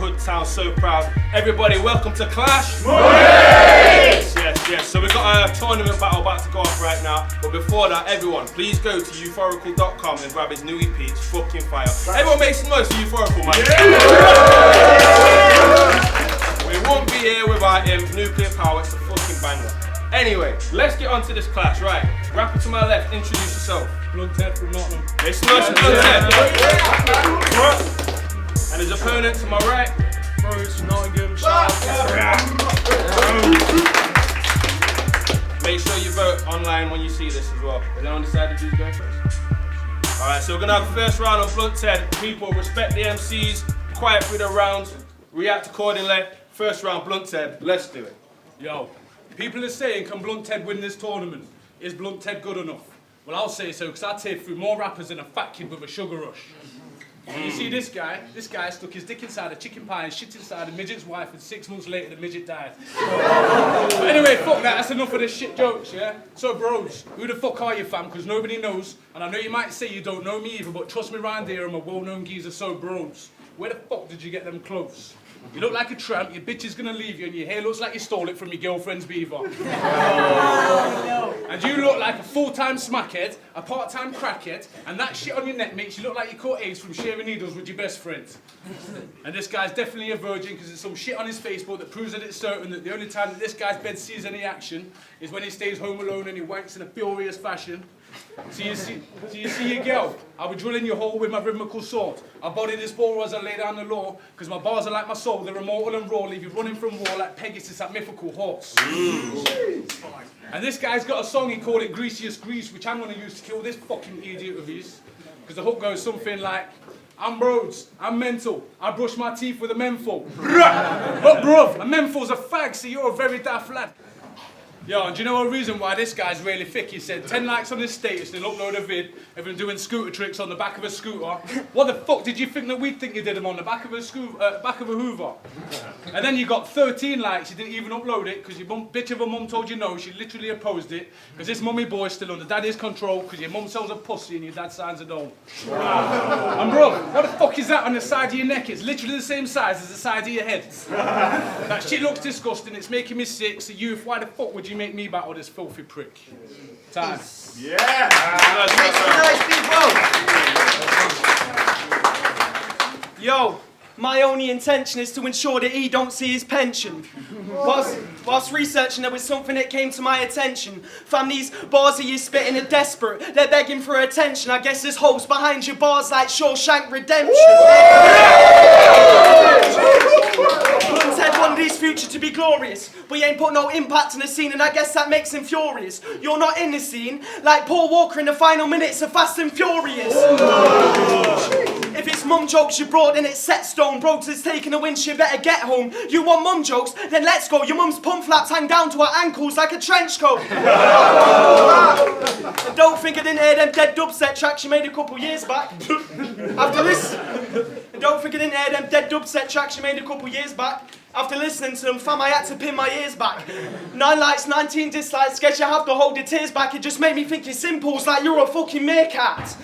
good town, so proud. Everybody, welcome to ClashMoney! Yes. So we've got a tournament battle about to go off right now. But before that, everyone, please go to euphorical.com and grab his new EP. It's fucking fire. Everyone make some noise for Euphorical, man. We won't be here without him. Nuclear power, it's a fucking banger. Anyway, let's get on to this clash, right? Rapper to my left, introduce yourself. Blunt Ted from Nottingham. Make some noise for Blunt Ted. And his opponent to my right, Brodes Vs Nottingham. Make sure you vote online when you see this as well. Has anyone decided who's going first? Alright, so we're gonna have the first round on Blunt Ted. People, respect the MCs, quiet through the rounds, react accordingly. First round, Blunt Ted, let's do it. Yo, people are saying, can Blunt Ted win this tournament? Is Blunt Ted good enough? Well, I'll say so, because I take through more rappers than a fat kid with a sugar rush. You see this guy stuck his dick inside a chicken pie and shit inside a midget's wife, and 6 months later the midget died. But anyway, fuck that, that's enough of this shit jokes, yeah? So bros, who the fuck are you, fam? Because nobody knows, and I know you might say you don't know me either, but trust me round here, I'm a well-known geezer, so bros. Where the fuck did you get them clothes? You look like a tramp, your bitch is gonna leave you, and your hair looks like you stole it from your girlfriend's beaver. And you look like a full-time smackhead, a part-time crackhead, and that shit on your neck makes you look like you caught AIDS from sharing needles with your best friend. And this guy's definitely a virgin, because there's some shit on his Facebook that proves that it's certain that the only time that this guy's bed sees any action is when he stays home alone and he wanks in a furious fashion. So you see your girl, I'll be drilling your hole with my rhythmical sword. I body this ball as I lay down the law, because my bars are like my soul, they're immortal and raw, leave you running from war like Pegasus, that mythical horse. And this guy's got a song, he called it Greasiest Grease, which I'm going to use to kill this fucking idiot of his. Because the hook goes something like, I'm Brodes, I'm mental, I brush my teeth with a menthol. But bruv, a menthol's a fag, so you're a very daft lad. Yo, and do you know a reason why this guy's really thick? He said 10 likes on his status, then upload a vid of him doing scooter tricks on the back of a scooter. What the fuck did you think that we'd think you did him on the back of a Hoover? And then you got 13 likes, you didn't even upload it, because your bitch of a mum told you no, she literally opposed it, because this mummy boy's still under daddy's control, because your mum sells a pussy and your dad signs a dole. And bro, what the fuck is that on the side of your neck? It's literally the same size as the side of your head. That shit looks disgusting, it's making me sick, so youth, why the fuck would you make me battle this filthy prick? Time. Yeah! Yo, my only intention is to ensure that he don't see his pension. Whilst researching, there was something that came to my attention. Fam, these bars of you spitting are desperate. They're begging for attention. I guess there's holes behind your bars like Shawshank Redemption. Ted wanted his future to be glorious, but he ain't put no impact on the scene, and I guess that makes him furious. You're not in the scene, like Paul Walker in the final minutes of Fast and Furious. If it's mum jokes you brought, then it's set stone. Brodes has taken a win, she better get home. You want mum jokes? Then let's go. Your mum's pump flaps hang down to her ankles like a trench coat. And don't think I didn't hear them dead dubstep tracks you made a couple years back. After this, and don't think I didn't hear them dead dubstep tracks you made a couple years back. After listening to them, fam, I had to pin my ears back. 9 likes, 19 dislikes, guess you have to hold your tears back. It just made me think your simples like you're a fucking meerkat.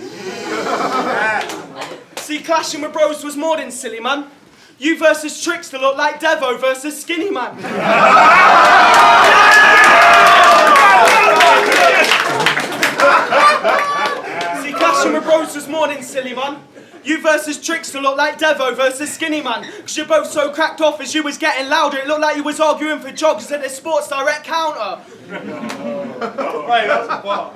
See, clashing with bros was more than silly, man. You versus Trickster look like Devo versus Skinny Man. See, clashing with bros was more than silly, man. You versus Trickster look like Devo versus Skinny Man. Cause you're both so cracked off as you was getting louder, it looked like you was arguing for joggers at the Sports Direct counter. Wait, that's a bar.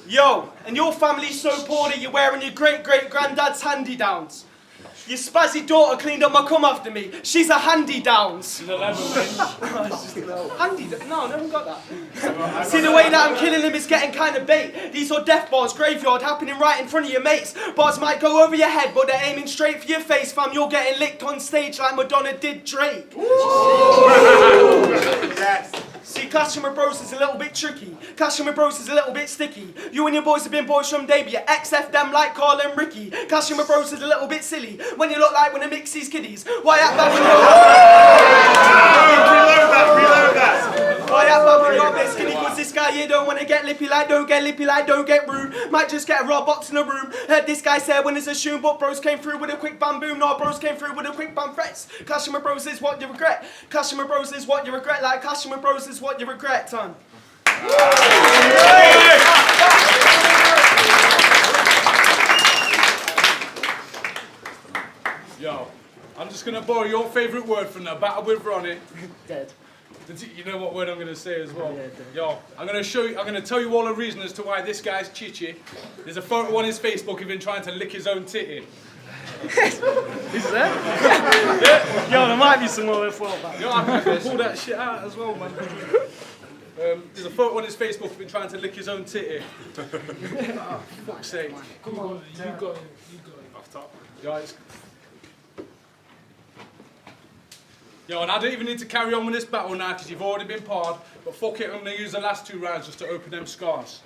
Yo, and your family's so poor that you're wearing your great-great-granddad's hand-me-downs. Your spazzy daughter cleaned up my cum after me. She's a handy-downs. She's 11, No, I never got that. See, the way that I'm killing him is getting kind of bait. These are death bars, graveyard, happening right in front of your mates. Bars might go over your head, but they're aiming straight for your face, fam. You're getting licked on stage like Madonna did Drake. Yes. See, clashing with bros is a little bit tricky. Clashing with bros is a little bit sticky. You and your boys have been boys from day, but you XF them like Carl and Ricky. Clashing with bros is a little bit silly. When you look like one of Mixie's kiddies. Why act bad when you're... Reload that. Why act bad when you're a bit skinny? Cause this guy here you don't wanna get lippy like, don't get lippy like, don't get rude. Might just get a raw box in a room. Heard this guy say when there's a shoe, but bros came through with a quick bam boom. No, bros came through with a quick bam threats. Clashing with bros is what you regret. Clashing with bros is what you regret. Like clashing with bros is what you regret, son. Yo, I'm just gonna borrow your favourite word from the battle with Ronnie. Dead. You know what word I'm gonna say as well? Yeah, Yo, I'm gonna tell you all a reason as to why this guy's chichi. There's a photo on his Facebook of him trying to lick his own titty. Is there? Yo, there might be some more for that. Yo, I can pull that shit out as well, man. There's a photo on his Facebook of him trying to lick his own titty. Oh, fuck's sake. Come on, you got it. Off top. Yo, and I don't even need to carry on with this battle now because you've already been parred, but fuck it, I'm going to use the last 2 rounds just to open them scars.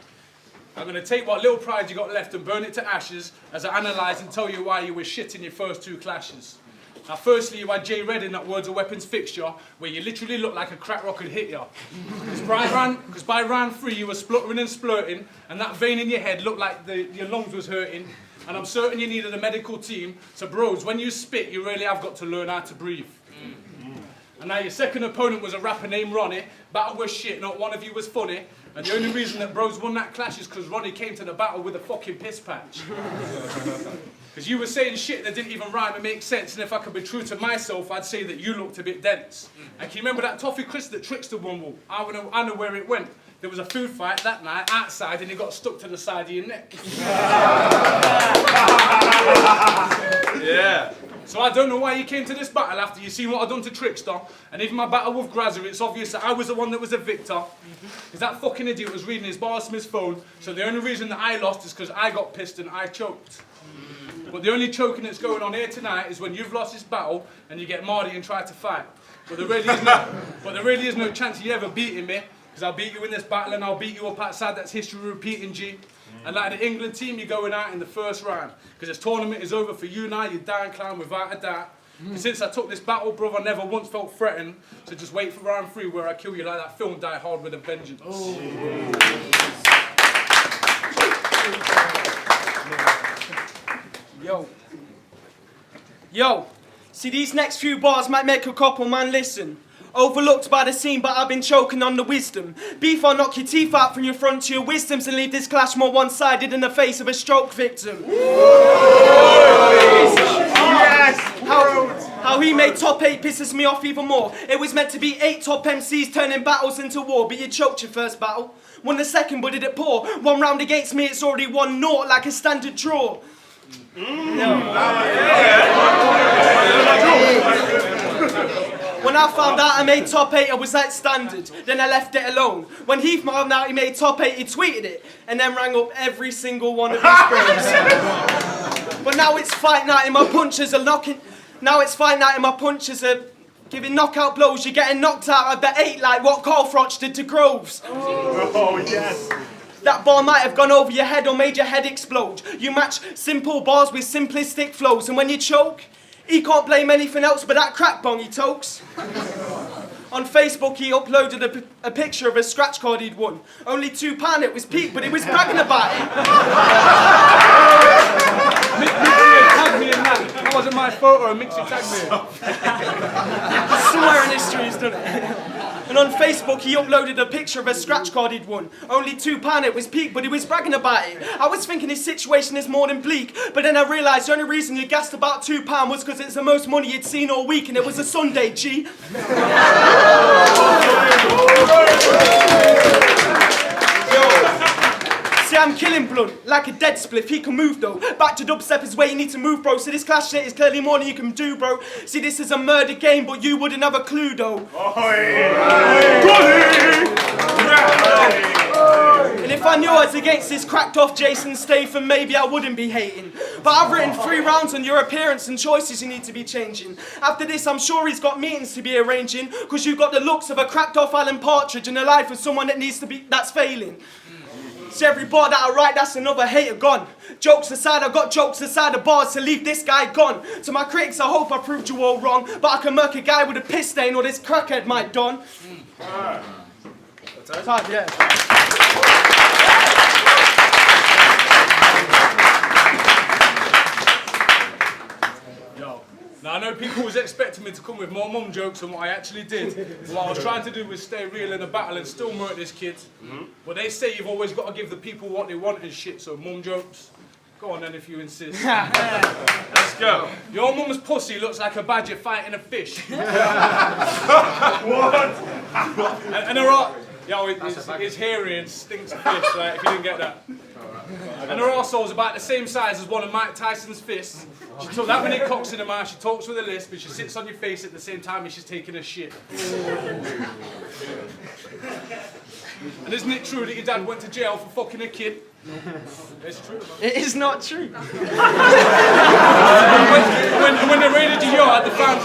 I'm going to take what little pride you got left and burn it to ashes as I analyse and tell you why you were shit in your first 2 clashes. Now, firstly, you had Jay Red in that Words of Weapons fixture where you literally looked like a crack rock had hit you. Because by round 3 you were spluttering and splurting and that vein in your head looked like your lungs was hurting. And I'm certain you needed a medical team, so bros, when you spit, you really have got to learn how to breathe. And now your second opponent was a rapper named Ronnie. Battle was shit, not one of you was funny. And the only reason that bros won that clash is because Ronnie came to the battle with a fucking piss patch. Because you were saying shit that didn't even rhyme and make sense, and if I could be true to myself, I'd say that you looked a bit dense. And can you remember that toffee crisp that Trickster won? Well, I know where it went. There was a food fight that night outside and it got stuck to the side of your neck. Yeah. So I don't know why you came to this battle after you seen what I've done to Trickster, and even my battle with Grazzer, it's obvious that I was the one that was a victor. Because that fucking idiot was reading his Barsmith's phone, so the only reason that I lost is because I got pissed and I choked. But the only choking that's going on here tonight is when you've lost this battle and you get Marty and try to fight. But there really is no chance of you ever beating me, because I'll beat you in this battle and I'll beat you up outside, that's history repeating, G. And like the England team, you're going out in the first round. Because this tournament is over for you now, you're down clown without a doubt. And since I took this battle, brother, I never once felt threatened. So just wait for round 3 where I kill you like that film Die Hard with a Vengeance. Oh. Yo, see these next few bars might make a couple man listen. Overlooked by the scene, but I've been choking on the wisdom. Beef, I'll knock your teeth out from your front to your wisdoms and leave this clash more one-sided in the face of a stroke victim. Yes! How he made top 8 pisses me off even more. It was meant to be 8 top MCs turning battles into war, but you choked your first battle. Won the second, but did it poor. 1 round against me, it's already 1-0 like a standard draw. When I found out I made top 8, I was like standard. Then I left it alone. When Heath found out he made top 8, he tweeted it. And then rang up every single one of his friends. But now it's fight night and my punches are knocking. Now it's fight night and my punches are giving knockout blows. You're getting knocked out of the 8 like what Carl Froch did to Groves. Oh, yes. That bar might have gone over your head or made your head explode. You match simple bars with simplistic flows. And when you choke, he can't blame anything else but that crack bong he tokes. On Facebook he uploaded a picture of a scratch card he'd won. Only £2, it was peak, but he was bragging about it. Tag me in that. That wasn't my photo, Mixie tagged me. Somewhere in history he's done it. And on Facebook he uploaded a picture of a scratch card he'd won. Only £2, it was peak, but he was bragging about it. I was thinking his situation is more than bleak, but then I realised the only reason you gassed about £2 was because it's the most money you'd seen all week and it was a Sunday, G. See, I'm killing Blunt, like a dead spliff, he can move though. Back to dubstep is where you need to move, bro. So this clash shit is clearly more than you can do, bro. See, this is a murder game, but you wouldn't have a clue though. And if I knew I was against this cracked off Jason Statham, maybe I wouldn't be hating. But I've written 3 rounds on your appearance and choices you need to be changing. After this, I'm sure he's got meetings to be arranging, because you've got the looks of a cracked off Alan Partridge and the life of someone that's failing. See, every bar that I write, that's another hater gone. Jokes aside, I've got jokes aside the bars to leave this guy gone. To my critics, I hope I proved you all wrong, but I can murk a guy with a piss stain or this crackhead might don. Ted. Time, yeah. Yo. Now I know people was expecting me to come with more mum jokes than what I actually did. What I was trying to do was stay real in the battle and still murder this kid. But they say you've always got to give the people what they want and shit, so mum jokes. Go on then if you insist. Let's go. Your mum's pussy looks like a badger fighting a fish. What? And her arse, yo, it's hairy and stinks of fish, like, if you didn't get that. And her arsehole's about the same size as one of Mike Tyson's fists. She took that many cocks in her mouth, she talks with a lisp, and she sits on your face at the same time as she's taking a shit. And isn't it true that your dad went to jail for fucking a kid? It's true. It is not true. When they raided your yard, they found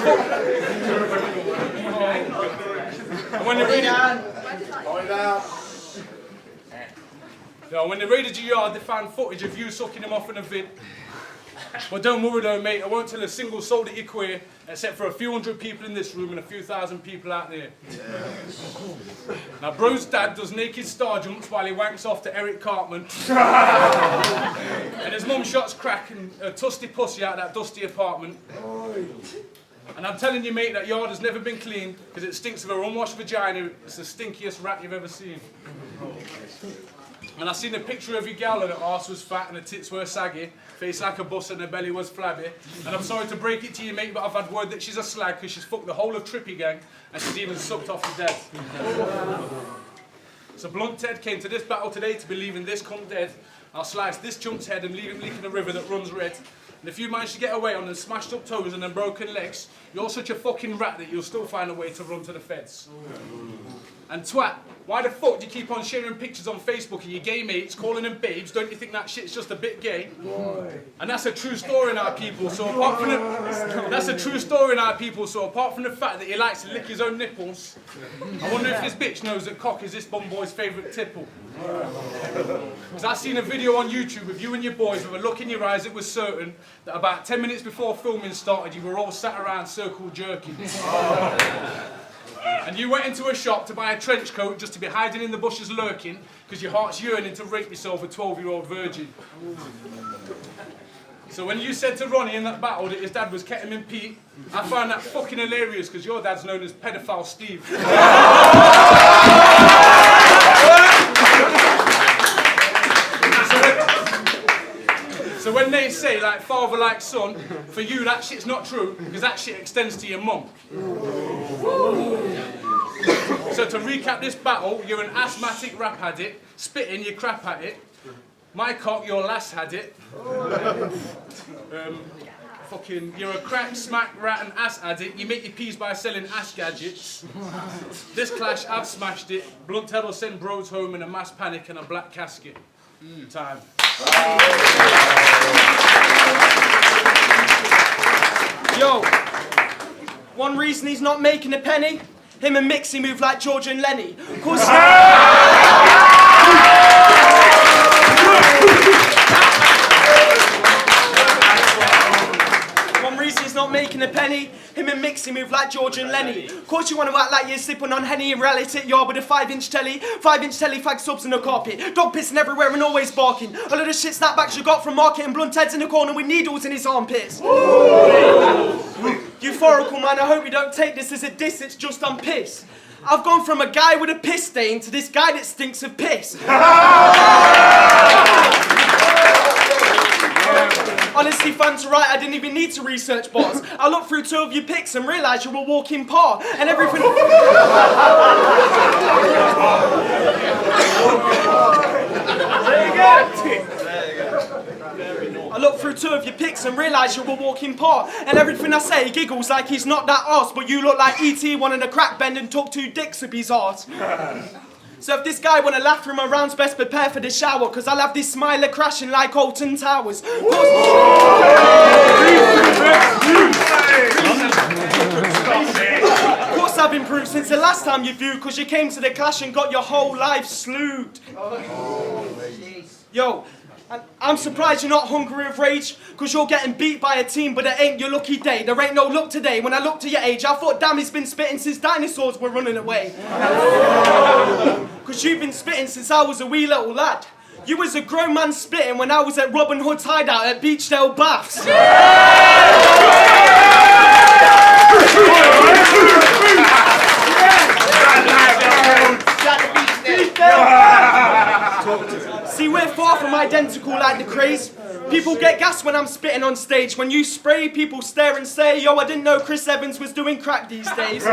And when they raided your yard, they found footage of you sucking him off in a vid. But don't worry though, mate, I won't tell a single soul that you're queer, except for a few hundred people in this room and a few thousand people out there. Now, bro's dad does naked star jumps while he wanks off to Eric Cartman. And his mum shots crack and a tusty pussy out of that dusty apartment. And I'm telling you, mate, that yard has never been cleaned because it stinks of her unwashed vagina. It's the stinkiest rat you've ever seen. And I seen a picture of your gal and her arse was fat and her tits were saggy, face like a bus and her belly was flabby. And I'm sorry to break it to you, mate, but I've had word that she's a slag because she's fucked the whole of Trippy gang and she's even sucked off your dad. So Blunt Ted came to this battle today to be leaving this cunt dead. I'll slice this chump's head and leave him leaking a river that runs red. And if you manage to get away on them smashed up toes and them broken legs, you're such a fucking rat that you'll still find a way to run to the feds. And twat, why the fuck do you keep on sharing pictures on Facebook of your gay mates, calling them babes? Don't you think that shit's just a bit gay? And that's a true story in our people, so apart from the fact that he likes to lick his own nipples, I wonder if this bitch knows that cock is this bum boy's favourite tipple. Because I seen a video on YouTube of you and your boys with a look in your eyes that was certain that about 10 minutes before filming started you were all sat around circle jerking. And you went into a shop to buy a trench coat just to be hiding in the bushes lurking because your heart's yearning to rape yourself a 12-year-old virgin. So when you said to Ronnie in that battle that his dad was Ketamine Pete, I found that fucking hilarious because your dad's known as Pedophile Steve. So when they say, like, father like son, for you that shit's not true, because that shit extends to your mum. So to recap this battle, you're an asthmatic rap addict, spitting your crap at it. My cock, your lass had it. You're a crack, smack, rat and ass addict. You make your peas by selling ass gadgets. This clash, I've smashed it. Blunt Ted will send bros home in a mass panic and a black casket. Time. Yo, one reason he's not making a penny, him and Mixie move like George and Lenny. One reason he's not making a penny, him and Mixie move like George and Lenny. Of course you want to act like you're sipping on Henny and reality at yard with a 5-inch telly, 5-inch telly, fag subs in the carpet, dog pissing everywhere and always barking. All of the shit snapbacks you got from market and Blunt Ted's in the corner with needles in his armpits. Euphorical man, I hope you don't take this as a diss, it's just on piss. I've gone from a guy with a piss stain to this guy that stinks of piss. Honestly, fans are right, I didn't even need to research bars. I looked through 2 of your pics and realised you were a walking par, and everything... I looked through 2 of your pics and realised you were a walking par, and everything I say giggles like he's not that arse, but you look like E.T. wanting a crack bend and took 2 dicks up his arse. So if this guy want to laugh through my rounds, best prepare for the shower, because I'll have this smiler crashing like Alton Towers. Of course I've improved since the last time you viewed, because you came to the clash and got your whole life slewed. Yo, And I'm surprised you're not hungry with rage, cause you're getting beat by a team, but it ain't your lucky day. There ain't no luck today. When I looked at your age, I thought, damn, he's been spitting since dinosaurs were running away. Cause you've been spitting since I was a wee little lad. You was a grown man spitting when I was at Robin Hood's hideout at Beechdale Baths. See, we're far from identical like the craze. People get gas when I'm spitting on stage. When you spray, people stare and say, yo, I didn't know Chris Evans was doing crack these days.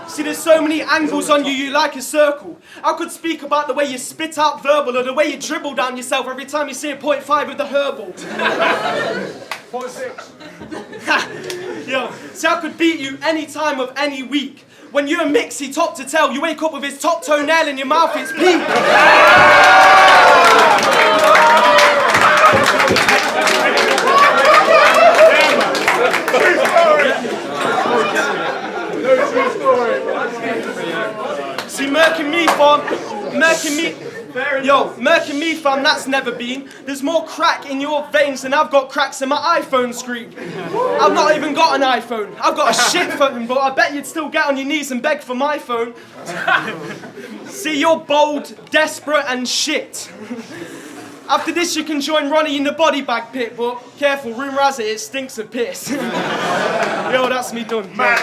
See, there's so many angles on you, you like a circle. I could speak about the way you spit out verbal or the way you dribble down yourself every time you see a 0.5 with the herbal. 0.6. Yo, see, I could beat you any time of any week. When you and Mixie top to tail, you wake up with his top toenail in your mouth, it's peak. See, Merc and me, fam, that's never been. There's more crack in your veins than I've got cracks in my iPhone screen. I've not even got an iPhone. I've got a shit phone, but I bet you'd still get on your knees and beg for my phone. See, you're bold, desperate, and shit. After this, you can join Ronnie in the body bag pit, but careful, rumour has it stinks of piss. Yo, that's me done. Man,